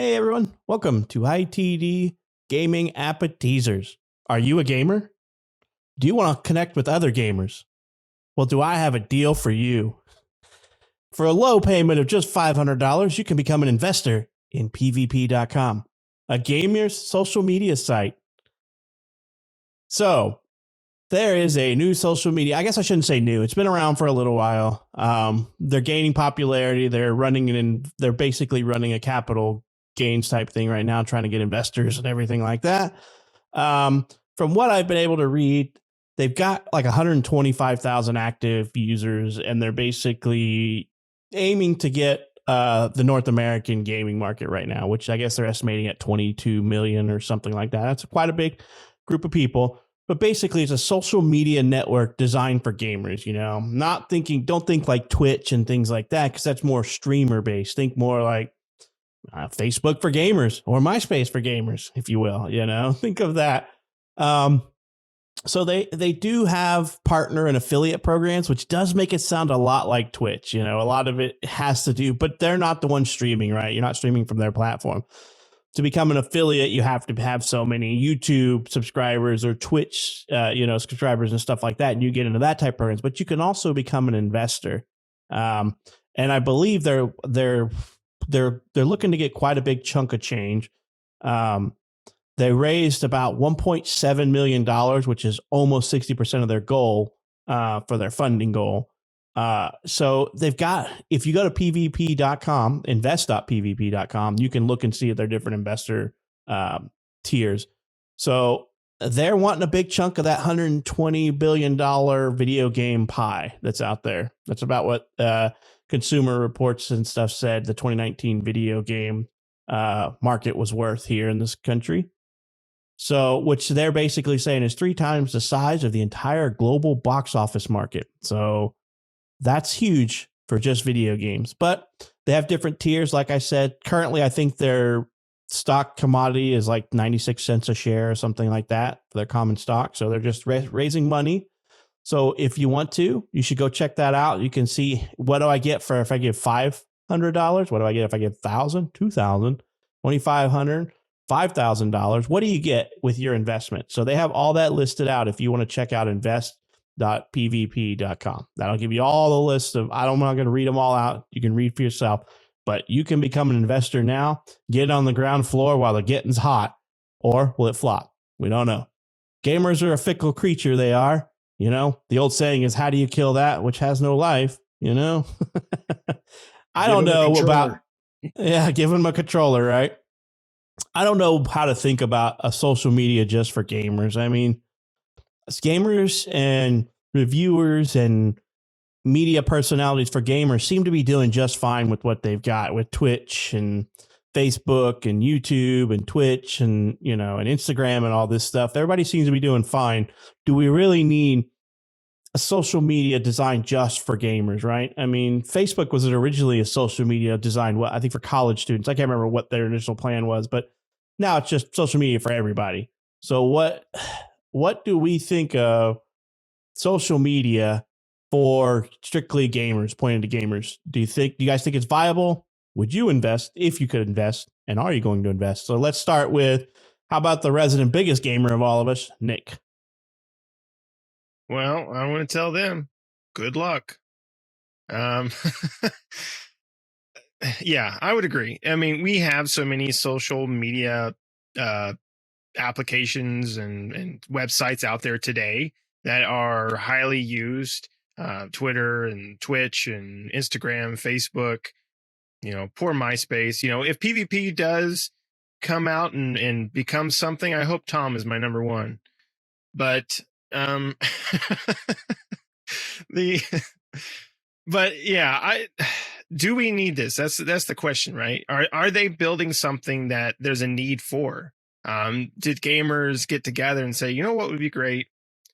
Hey everyone, welcome to ITD Gaming Appetizers. Are you a gamer? Do you want to connect with other gamers? Well, do I have a deal for you? For a low payment of just $500, you can become an investor in PvP.com, a gamer's social media site. So, there is a new social media. I guess I shouldn't say new. It's been around for a little while. They're gaining popularity. They're basically running a capital gains type thing right now, trying to get investors and everything like that. From what I've been able to read, they've got like 125,000 active users, and they're basically aiming to get the North American gaming market right now, which I guess they're estimating at 22 million or something like that. That's quite a big group of people. But basically, it's a social media network designed for gamers, don't think like Twitch and things like that, because that's more streamer based. Think more like Facebook for gamers or MySpace for gamers, if you will, think of that. So they do have partner and affiliate programs, which does make it sound a lot like Twitch. A lot of it has to do, but they're not the ones streaming, right? You're not streaming from their platform. To become an affiliate, you have to have so many YouTube subscribers or Twitch, subscribers and stuff like that. And you get into that type of programs, but you can also become an investor. And I believe they're looking to get quite a big chunk of change. They raised about $1.7 million, which is almost 60% of their goal, for their funding goal. So they've got, if you go to pvp.com, invest.pvp.com, you can look and see their different investor tiers. So they're wanting a big chunk of that $120 billion video game pie that's out there. That's about what Consumer Reports and stuff said the 2019 video game market was worth here in this country. So, which they're basically saying is 3 times the size of the entire global box office market. So that's huge for just video games. But they have different tiers. Like I said, currently, I think their stock commodity is like 96 cents a share or something like that for their common stock. So they're just raising money. So if you want to, you should go check that out. You can see, what do I get for if I give $500? What do I get if I give $1,000, $2,000, $2,500, $5,000? What do you get with your investment? So they have all that listed out if you want to check out invest.pvp.com. That'll give you all the list of, I'm not going to read them all out. You can read for yourself, but you can become an investor now, get on the ground floor while the getting's hot, or will it flop? We don't know. Gamers are a fickle creature. They are. The old saying is, how do you kill that which has no life? I don't know about, give them a controller, right? I don't know how to think about a social media just for gamers. I mean, gamers and reviewers and media personalities for gamers seem to be doing just fine with what they've got with Twitch and Facebook and YouTube and Twitch and, and Instagram and all this stuff. Everybody seems to be doing fine. Do we really need a social media designed just for gamers, right? I mean, Facebook was originally a social media designed, I think, for college students. I can't remember what their initial plan was, but now it's just social media for everybody. So what do we think of social media for strictly gamers, pointed to gamers? Do you guys think it's viable? Would you invest if you could invest? And are you going to invest? So let's start with, how about the resident biggest gamer of all of us, Nick? Well, I want to tell them, good luck. Yeah, I would agree. I mean, we have so many social media applications and websites out there today that are highly used. Twitter and Twitch and Instagram, Facebook, poor MySpace. If PvP does come out and become something, I hope Tom is my number one. But do we need this? That's the question, right? Are they building something that there's a need for? Did gamers get together and say, what would be great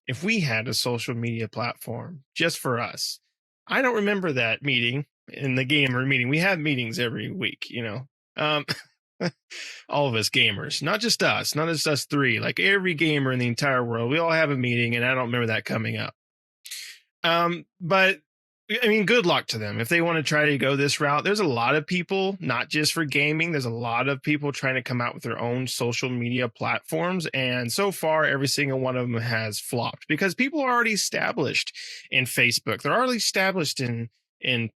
if we had a social media platform just for us? I don't remember that meeting in the gamer meeting. We have meetings every week, all of us gamers, not just us 3, like every gamer in the entire world. We all have a meeting, and I don't remember that coming up. But I mean, good luck to them if they want to try to go this route. There's a lot of people, not just for gaming. There's a lot of people trying to come out with their own social media platforms, and so far, every single one of them has flopped because people are already established in Facebook. They're already established in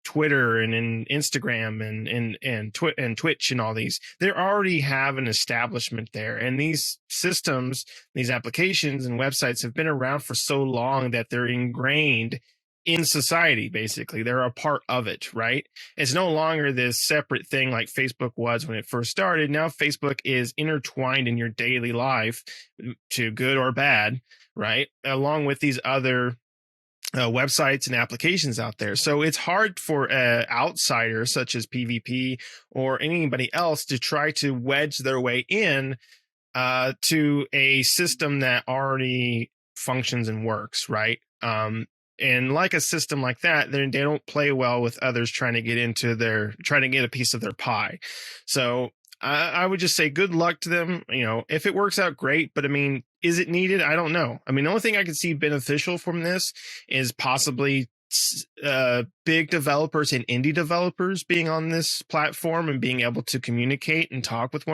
Twitter and in Instagram and Twitch and all these. They already have an establishment there, and these systems, these applications and websites have been around for so long that they're ingrained in society. Basically, they're a part of it, right? It's no longer this separate thing like Facebook was when it first started. Now Facebook is intertwined in your daily life, to good or bad, right, along with these other websites and applications out there. So it's hard for outsiders such as PvP or anybody else to try to wedge their way in to a system that already functions and works, right? And like a system like that, they don't play well with others trying to trying to get a piece of their pie. So I would just say good luck to them. If it works out, great. But I mean, is it needed? I don't know. I mean, the only thing I could see beneficial from this is possibly big developers and indie developers being on this platform and being able to communicate and talk with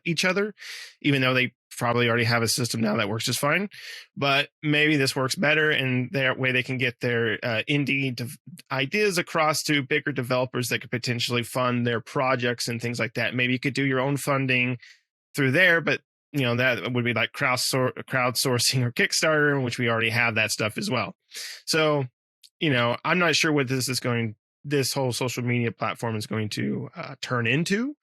each other, even though they probably already have a system now that works just fine. But maybe this works better, and that way they can get their indie ideas across to bigger developers that could potentially fund their projects and things like that. Maybe you could do your own funding through there, but that would be like crowdsourcing or Kickstarter, which we already have that stuff as well. So, I'm not sure what this whole social media platform is going to turn into.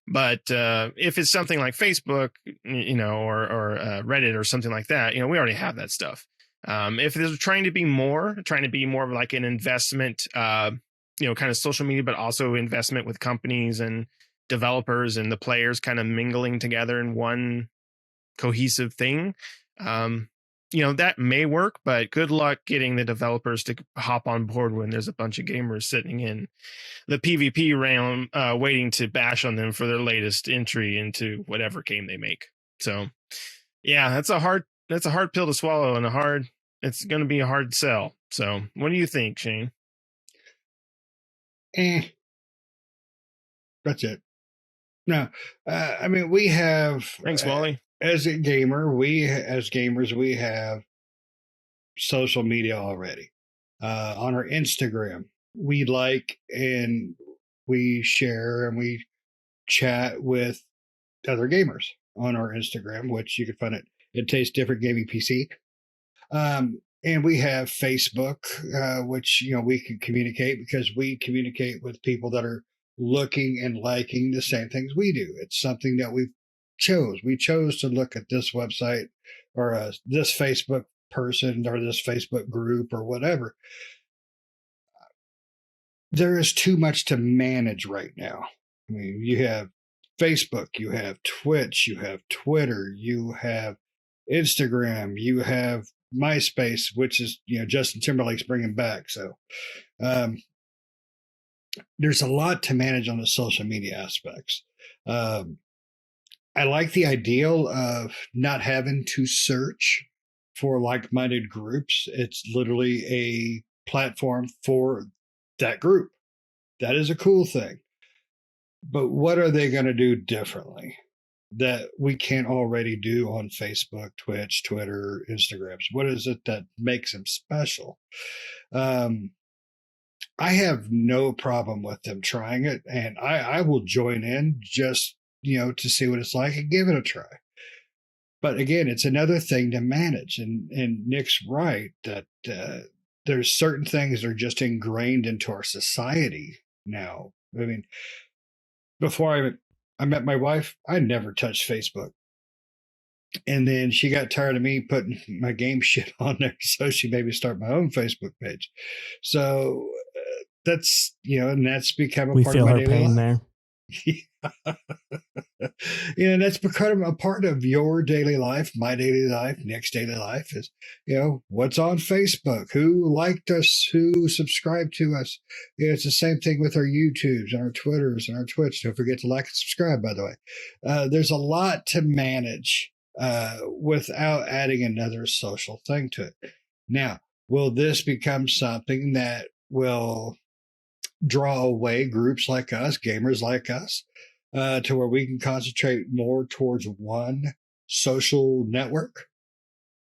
But if it's something like Facebook, or Reddit or something like that, we already have that stuff. If they're trying to be more of like an investment, kind of social media, but also investment with companies and developers and the players kind of mingling together in one cohesive thing, that may work, but good luck getting the developers to hop on board when there's a bunch of gamers sitting in the PvP realm waiting to bash on them for their latest entry into whatever game they make. So yeah, that's a hard pill to swallow, and it's going to be a hard sell. So what do you think, Shane? That's it. No, I mean, we have, thanks, Wally. As gamers, we have social media already. On our Instagram, we like and we share and we chat with other gamers on our Instagram, which you can find it Tastes Different Gaming PC. And we have Facebook, which, we can communicate because we communicate with people that are looking and liking the same things we do. It's something that we chose to look at this website or this Facebook person or this Facebook group or whatever. There is too much to manage right now. I mean, you have Facebook, you have Twitch, you have Twitter, you have Instagram, you have MySpace, which is, Justin Timberlake's bringing back. So there's a lot to manage on the social media aspects. I like the ideal of not having to search for like-minded groups. It's literally a platform for that group. That is a cool thing. But what are they going to do differently that we can't already do on Facebook, Twitch, Twitter, Instagrams? What is it that makes them special? I have no problem with them trying it, and I will join in just to see what it's like and give it a try. But again, it's another thing to manage. And Nick's right that there's certain things that are just ingrained into our society now. I mean, before I met my wife, I never touched Facebook. And then she got tired of me putting my game shit on there, so she made me start my own Facebook page. So that's, and that's become a part of my daily life. We feel her pain there. That's become a part of your daily life, my daily life, Nick's daily life is, what's on Facebook, who liked us, who subscribed to us. It's the same thing with our YouTubes and our Twitters and our Twitch. Don't forget to like and subscribe, by the way. There's a lot to manage without adding another social thing to it. Now, will this become something that will draw away groups like us, gamers like us, to where we can concentrate more towards one social network?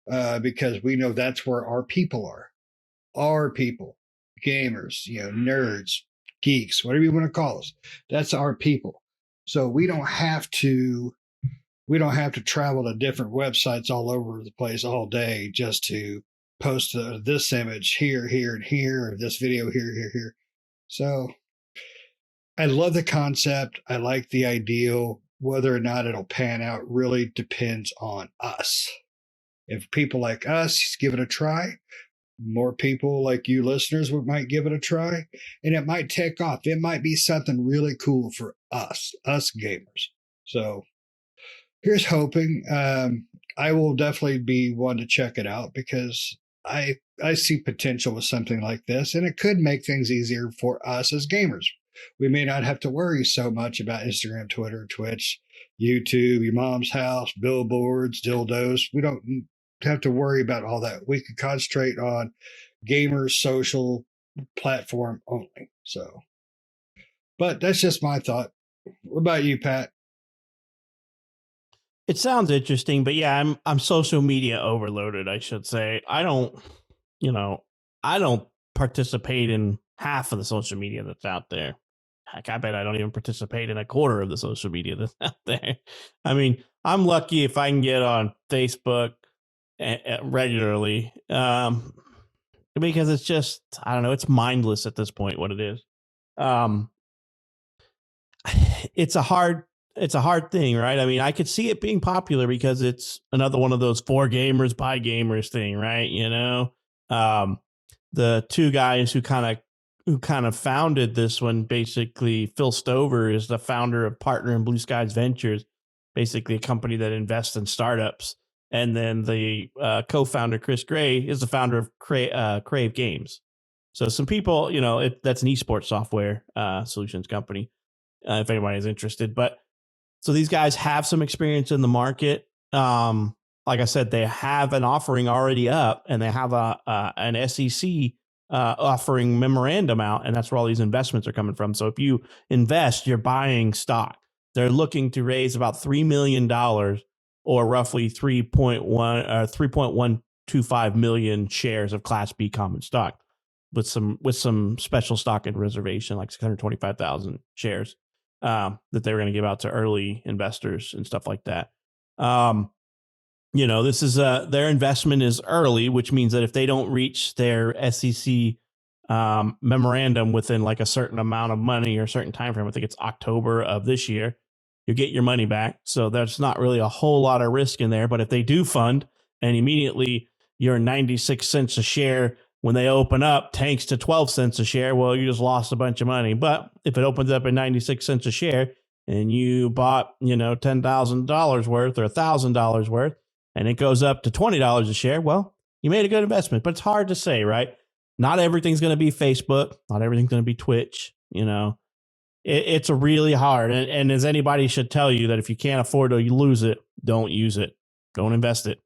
Because we know that's where our people are. Our people, gamers, nerds, geeks, whatever you want to call us. That's our people. So we don't have to travel to different websites all over the place all day just to post this image here, here, and here, or this video here, here, here. So I love the concept. I like the ideal. Whether or not it'll pan out really depends on us. If people like us give it a try, more people like you listeners might give it a try, and it might take off. It might be something really cool for us gamers. So here's hoping. I will definitely be one to check it out because I see potential with something like this, and it could make things easier for us as gamers. We may not have to worry so much about Instagram, Twitter, Twitch, YouTube, your mom's house, billboards, dildos. We don't have to worry about all that. We could concentrate on gamers' social platform only. So, but that's just my thought. What about you, Pat? It sounds interesting, but yeah, I'm social media overloaded, I should say. I don't participate in half of the social media that's out there. Heck, I bet I don't even participate in a quarter of the social media that's out there. I mean, I'm lucky if I can get on Facebook regularly, because it's just, I don't know, it's mindless at this point what it is. It's a hard thing, right? I mean, I could see it being popular because it's another one of those for gamers by gamers thing, right? The two guys who kind of founded this one, basically Phil Stover is the founder of Partner and Blue Skies Ventures, basically a company that invests in startups. And then the co-founder, Chris Gray, is the founder of Crave Games. So some people, that's an esports software solutions company, if anybody is interested. But so these guys have some experience in the market. Like I said, they have an offering already up, and they have an SEC offering memorandum out, and that's where all these investments are coming from. So if you invest, you're buying stock. They're looking to raise about $3 million, or roughly 3.125 million shares of Class B common stock, with some special stock and reservation, like 625,000 shares that they were going to give out to early investors and stuff like that. This is their investment is early, which means that if they don't reach their SEC memorandum within like a certain amount of money or a certain time frame, I think it's October of this year, you get your money back. So there's not really a whole lot of risk in there. But if they do fund and immediately you're 96 cents a share, when they open up tanks to 12 cents a share, well, you just lost a bunch of money. But if it opens up at 96 cents a share and you bought, $10,000 worth or $1,000 worth, and it goes up to $20 a share, well, you made a good investment. But it's hard to say, right? Not everything's going to be Facebook. Not everything's going to be Twitch. It's a really hard. And as anybody should tell you, that if you can't afford to lose it, don't use it. Don't invest it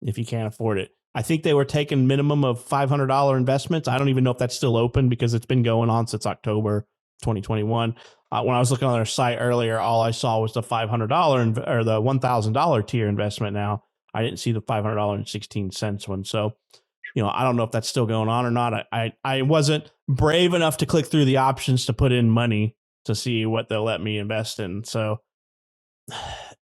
if you can't afford it. I think they were taking minimum of $500 investments. I don't even know if that's still open because it's been going on since October 2021. When I was looking on their site earlier, all I saw was the $500 or the $1,000 tier investment. Now I didn't see the $500.16 one. So, I don't know if that's still going on or not. I wasn't brave enough to click through the options to put in money to see what they'll let me invest in. So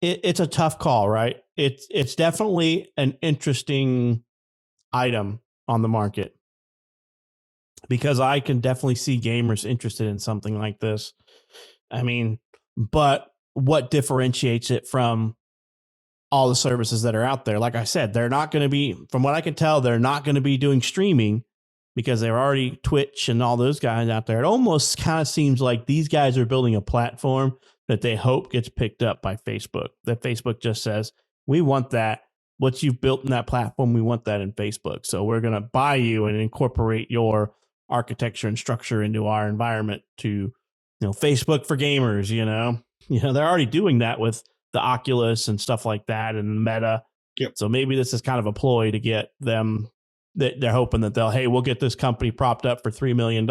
it's a tough call, right? It's definitely an interesting item on the market, because I can definitely see gamers interested in something like this. I mean, but what differentiates it from all the services that are out there? Like I said, they're not going to be, from what I can tell, they're not going to be doing streaming because they're already Twitch and all those guys out there. It almost kind of seems like these guys are building a platform that they hope gets picked up by Facebook. That Facebook just says, we want that. What you've built in that platform, we want that in Facebook. So we're going to buy you and incorporate your architecture and structure into our environment to, Facebook for gamers, they're already doing that with the Oculus and stuff like that and Meta. Yep. So maybe this is kind of a ploy to get them, they're hoping that we'll get this company propped up for $3 million.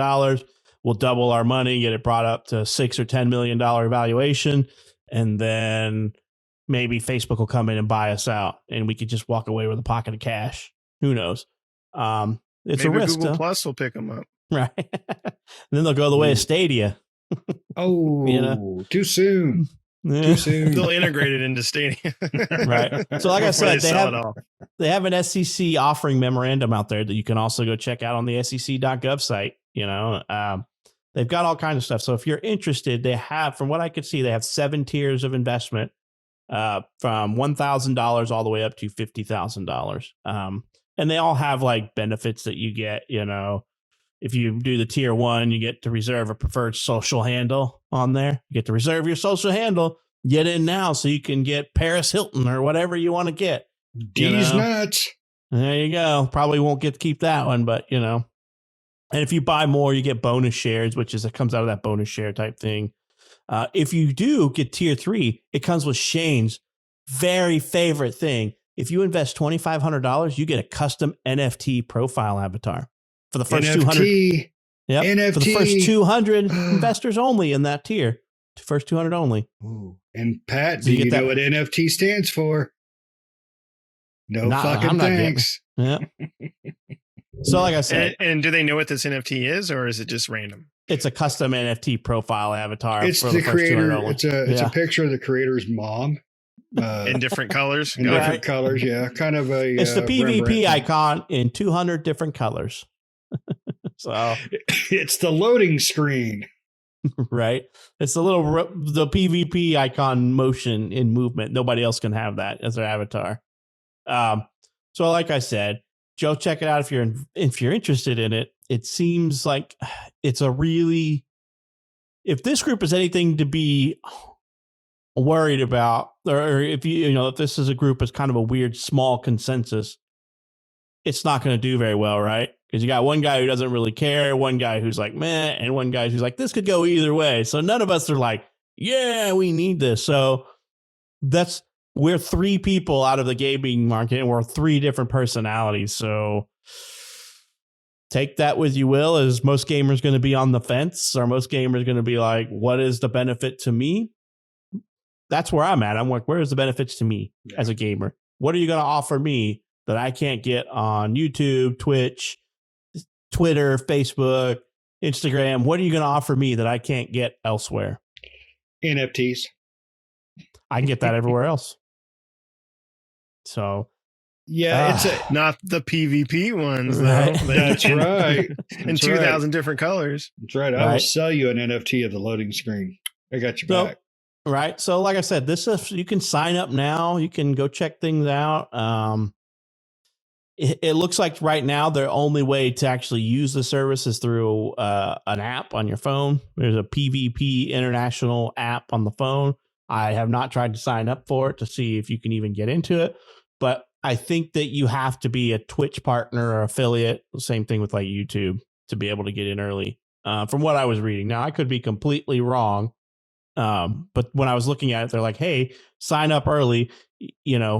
We'll double our money, get it brought up to $6 or $10 million valuation. And then maybe Facebook will come in and buy us out and we could just walk away with a pocket of cash. Who knows? It's Maybe a risk. Google Plus will pick them up. Right. And then they'll go the way of Stadia. Oh, too soon. Too soon. They'll integrate it into Stadia. Right. So like I said, they have an SEC offering memorandum out there that you can also go check out on the SEC.gov site. They've got all kinds of stuff. So if you're interested, they have, from what I could see, they have 7 tiers of investment from $1,000 all the way up to $50,000. And they all have like benefits that you get, if you do the tier 1, you get to reserve a preferred social handle on there. You get to reserve your social handle, get in now so you can get Paris Hilton or whatever you want to get. D's nuts. There you go. Probably won't get to keep that one, but And if you buy more, you get bonus shares, which is it comes out of that bonus share type thing. If you do get tier 3, it comes with Shane's very favorite thing. If you invest $2,500, you get a custom NFT profile avatar for the first NFT. 200. Yep, NFT. for the first 200 investors only in that tier. First 200 only. Ooh. And Pat, So do you you get know that- what NFT stands for? No Nah, fucking I'm not getting thanks. Yeah. So like I said, And do they know what this NFT is, or is it just random? it's a custom NFT profile avatar It's for the the first 200 creator. only. It's a picture of the creator's mom. In different colors? In Got it. different colors, yeah. Kind of a. It's the PvP Rembrandt. icon in 200 different colors. So, It's the loading screen. right. It's the the PvP icon motion in movement. Nobody else can have that as their avatar. So like I said, Joe, check it out if you're interested in it. It seems like it's if this group is anything to be worried about, or if if this is a group that's kind of a weird small consensus, it's not going to do very well, right? Because you got one guy who doesn't really care, one guy who's like meh, and one guy who's like, this could go either way. So none of us are like, yeah, we need this. So we're 3 people out of the gaming market, and we're 3 different personalities. So take that with you will. Is most gamers going to be on the fence? Are most gamers going to be like, what is the benefit to me? That's where I'm at. I'm like, where is the benefits to me as a gamer? What are you going to offer me that I can't get on YouTube, Twitch, Twitter, Facebook, Instagram? What are you going to offer me that I can't get elsewhere? NFTs. I can get that everywhere else. So, Yeah, it's Not the PvP ones, though. Right. That's right. In That's 2,000 different colors. That's right. I will Right. sell you an NFT of the loading screen. I got your So- back. right. So, like I said, you can sign up now. You can go check things out. It looks like right now their only way to actually use the service is through an app on your phone. There's a PvP International app on the phone. I have not tried to sign up for it to see if you can even get into it, but I think that you have to be a Twitch partner or affiliate. Same thing with like YouTube to be able to get in early. From what I was reading, now I could be completely wrong. But when I was looking at it, they're like, hey, sign up early,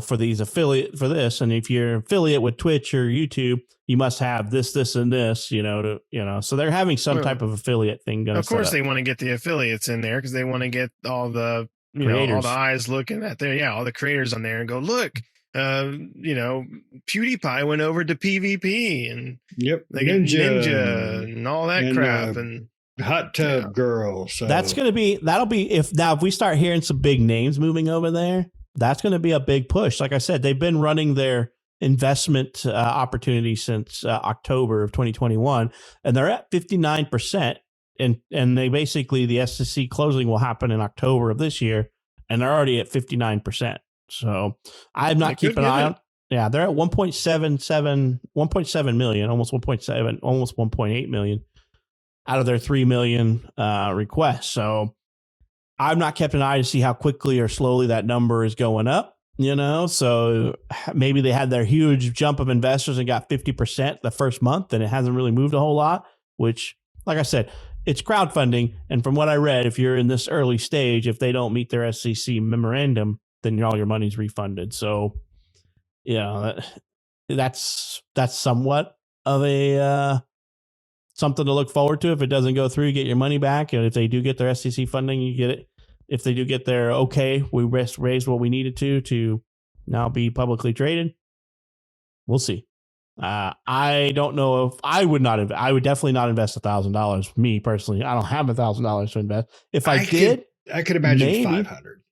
for these affiliate for this. And if you're an affiliate with Twitch or YouTube, you must have this, and this, so they're having some type of affiliate thing. Of course, they want to get the affiliates in there because they want to get all the, all Creators. the eyes looking at there. Yeah. All the creators on there and go, look, PewDiePie went over to PvP and Yep. they get Ninja and all that and, crap. And Hot Tub Girl. So that'll be if we start hearing some big names moving over there, that's going to be a big push. Like I said, they've been running their investment opportunity since October of 2021, and they're at 59%. And they basically, the SEC closing will happen in October of this year, and they're already at 59%. So I'm not keeping an eye on. Yeah, they're at 1.7 million, almost 1.7, almost 1.8 million out of their 3 million requests. So I've not kept an eye to see how quickly or slowly that number is going up, so maybe they had their huge jump of investors and got 50% the first month and it hasn't really moved a whole lot, which, like I said, it's crowdfunding. And from what I read, if you're in this early stage, if they don't meet their SEC memorandum, then all your money's refunded. So, that's somewhat of a something to look forward to. If it doesn't go through, you get your money back. And if they do get their SEC funding, you get it. If they do get their okay, we raised what we needed to now be publicly traded. We'll see. I don't know if I would not. I would definitely not invest $1,000. Me personally, I don't have $1,000 to invest. If I did, I could imagine maybe 500.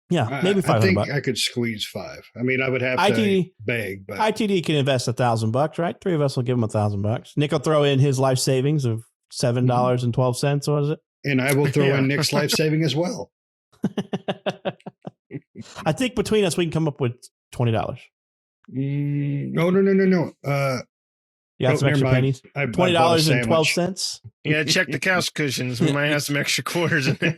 Yeah, maybe 500. I think bucks. I could squeeze 5. I mean, I would have ITD, to beg, but ITD can invest $1,000, right? 3 of us will give him $1,000. Nick will throw in his life savings of $7.12. What is it? And I will throw in Nick's life saving as well. I think between us, we can come up with $20. No. You got some extra pennies? $20.12. Yeah, check the couch cushions. We might have some extra quarters in there.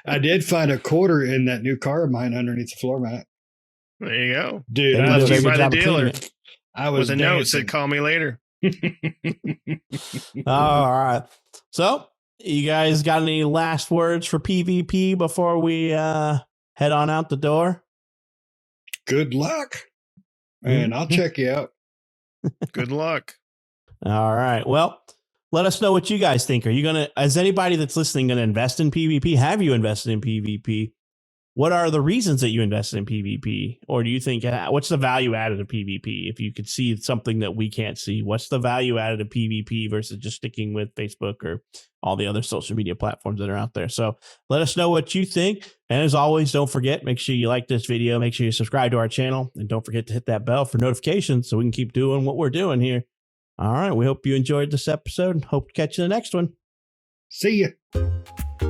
I did find a quarter in that new car of mine underneath the floor mat. There you go. Dude, they left you by the dealer. I was with a note said, call me later. All right. So, you guys got any last words for PvP before we head on out the door? Good luck. And I'll check you out. Good luck. All right. Well, let us know what you guys think. Are you going to, is anybody that's listening going to invest in PvP? Have you invested in PvP? What are the reasons that you invested in PvP? Or do you think, what's the value added of PvP? If you could see something that we can't see, what's the value added of PvP versus just sticking with Facebook or all the other social media platforms that are out there? So let us know what you think. And as always, don't forget, make sure you like this video. Make sure you subscribe to our channel. And don't forget to hit that bell for notifications so we can keep doing what we're doing here. All right. We hope you enjoyed this episode and hope to catch you in the next one. See ya.